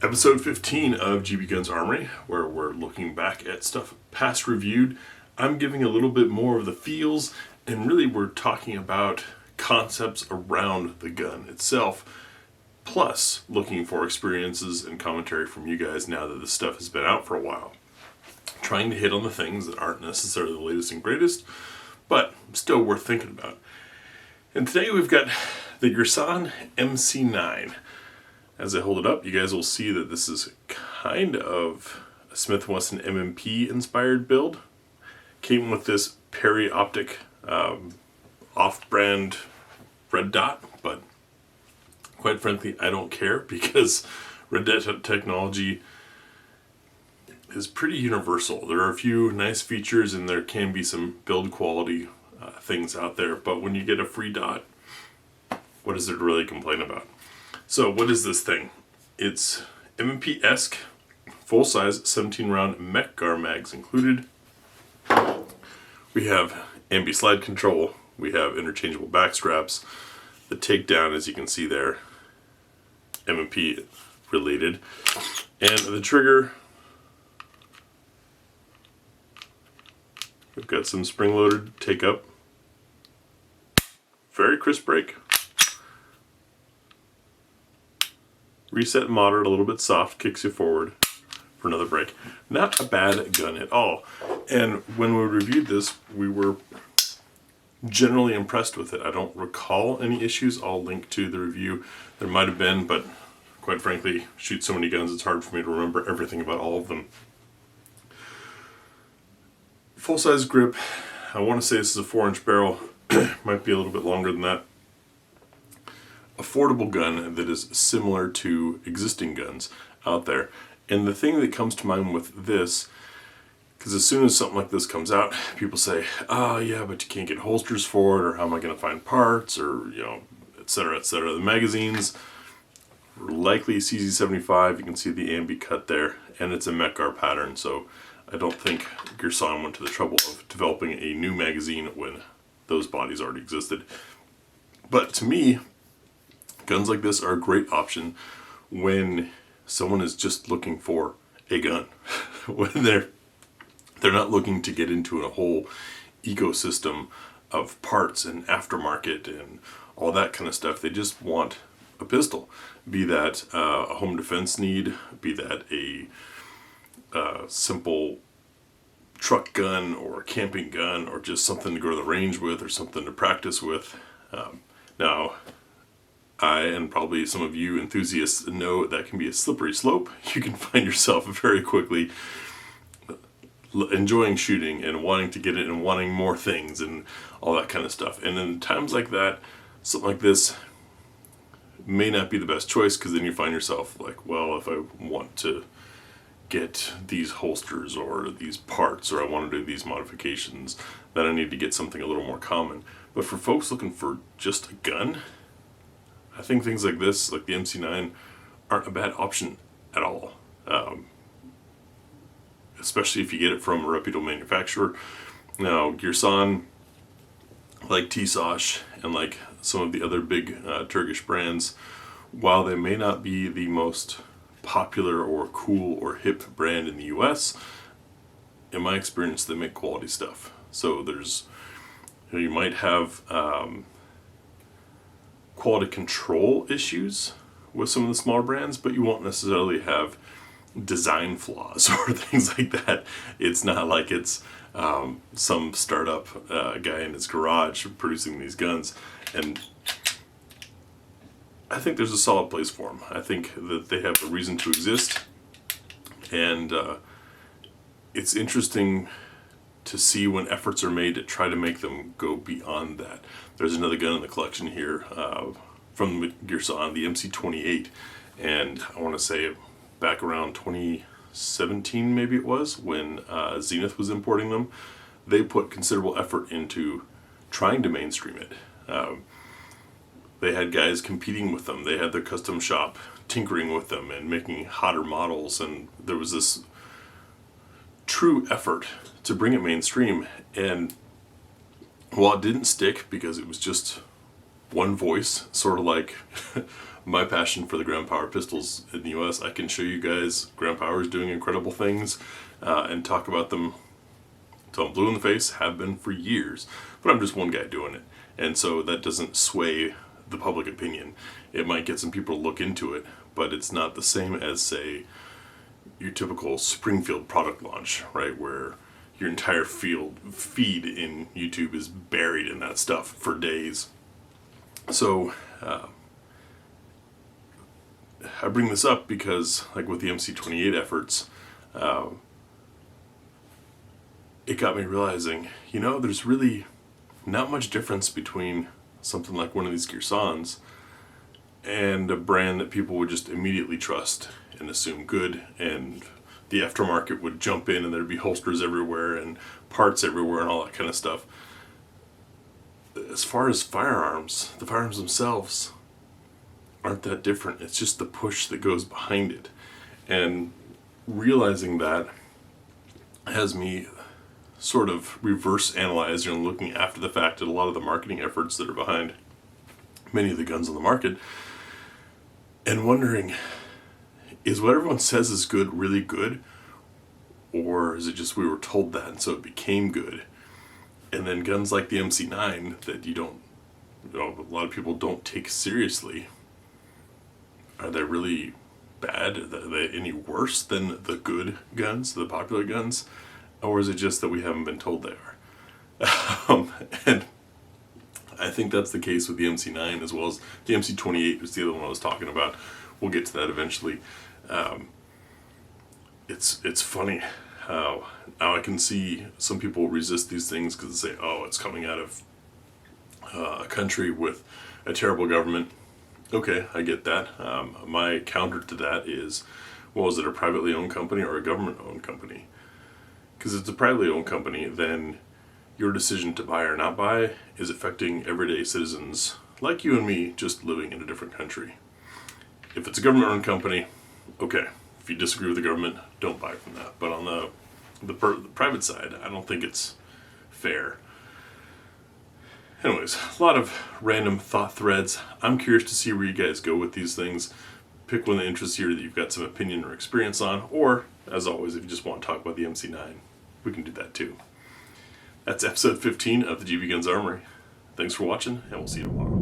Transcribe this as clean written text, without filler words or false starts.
Episode 15 of GBGuns Armory, where we're looking back at stuff past reviewed. I'm giving a little bit more of the feels, and really we're talking about concepts around the gun itself, plus looking for experiences and commentary from you guys now that this stuff has been out for a while. Trying to hit on the things that aren't necessarily the latest and greatest, but still worth thinking about. And today we've got the Girsan MC9. As I hold it up, you guys will see that this is kind of a Smith & Wesson MMP inspired build. Came with this peri-optic off-brand red dot, but quite frankly I don't care because red dot technology is pretty universal. There are a few nice features and there can be some build quality things out there, but when you get a free dot, what is there to really complain about? So what is this thing? It's MMP-esque, full-size 17 round mech gar mags included. We have ambi slide control, we have interchangeable back straps. The takedown, as you can see there, MMP related. And the trigger, we've got some spring-loaded take-up. Very crisp break. Reset moderate, a little bit soft, kicks you forward for another break. Not a bad gun at all. And when we reviewed this, we were generally impressed with it. I don't recall any issues. I'll link to the review. There might have been, but quite frankly, shoot so many guns, it's hard for me to remember everything about all of them. Full-size grip. I want to say this is a 4-inch barrel. Might be a little bit longer than that. Affordable gun that is similar to existing guns out there. And the thing that comes to mind with this, because as soon as something like this comes out, people say, oh yeah, but you can't get holsters for it, or how am I going to find parts, or, you know, etc., etc. The magazines are likely CZ75. You can see the ambi cut there, and it's a mech gar pattern, so I don't think Girsan went to the trouble of developing a new magazine when those bodies already existed. But to me, guns like this are a great option when someone is just looking for a gun. When they're not looking to get into a whole ecosystem of parts and aftermarket and all that kind of stuff. They just want a pistol. Be that a home defense need, be that a simple truck gun or camping gun, or just something to go to the range with or something to practice with. Now, I, and probably some of you enthusiasts, know that can be a slippery slope. You can find yourself very quickly enjoying shooting and wanting to get it and wanting more things and all that kind of stuff. And in times like that, something like this may not be the best choice, because then you find yourself like, well, if I want to get these holsters or these parts, or I want to do these modifications, then I need to get something a little more common. But for folks looking for just a gun, I think things like this, like the MC9, aren't a bad option at all. Especially if you get it from a reputable manufacturer. Now, Girsan, like T-Sosh, and like some of the other big Turkish brands, while they may not be the most popular or cool or hip brand in the US, in my experience, they make quality stuff. So there's, you might have quality control issues with some of the smaller brands, but you won't necessarily have design flaws or things like that. It's not like it's some startup guy in his garage producing these guns. And I think there's a solid place for them. I think that they have a reason to exist, and it's interesting to see when efforts are made to try to make them go beyond that. There's another gun in the collection here from Girsan, the MC28, and I want to say back around 2017 maybe it was, when Zenith was importing them, they put considerable effort into trying to mainstream it. They had guys competing with them. They had their custom shop tinkering with them and making hotter models, and there was this true effort to bring it mainstream. And while it didn't stick because it was just one voice, sort of like my passion for the ground power pistols in the US, I can show you guys ground power is doing incredible things and talk about them until I'm blue in the face, have been for years. But I'm just one guy doing it. And so that doesn't sway the public opinion. It might get some people to look into it, but it's not the same as, say, your typical Springfield product launch, right? Where your entire feed in YouTube is buried in that stuff for days. So I bring this up because, like with the MC28 efforts, it got me realizing, there's really not much difference between something like one of these Girsans and a brand that people would just immediately trust and assume good, and the aftermarket would jump in and there'd be holsters everywhere and parts everywhere and all that kind of stuff. As far as firearms, the firearms themselves aren't that different. It's just the push that goes behind it. And realizing that has me sort of reverse analyze, looking after the fact at a lot of the marketing efforts that are behind many of the guns on the market, and wondering, is what everyone says is good really good? Or is it just we were told that and so it became good? And then guns like the MC9 that a lot of people don't take seriously, are they really bad? Are they any worse than the good guns, the popular guns? Or is it just that we haven't been told they are? And I think that's the case with the MC9 as well as the MC28 was the other one I was talking about. We'll get to that eventually. It's funny how now I can see some people resist these things because they say, oh, it's coming out of a country with a terrible government. Okay, I get that. My counter to that is, well, is it a privately owned company or a government owned company? Because if it's a privately owned company, then your decision to buy or not buy is affecting everyday citizens like you and me just living in a different country. If it's a government owned company, okay, if you disagree with the government, don't buy from that. But on the private side, I don't think it's fair. Anyways, a lot of random thought threads. I'm curious to see where you guys go with these things. Pick one that interests you or that you've got some opinion or experience on, or, as always, if you just want to talk about the MC9, we can do that too. That's episode 15 of the GBGuns Armory. Thanks for watching, and we'll see you tomorrow.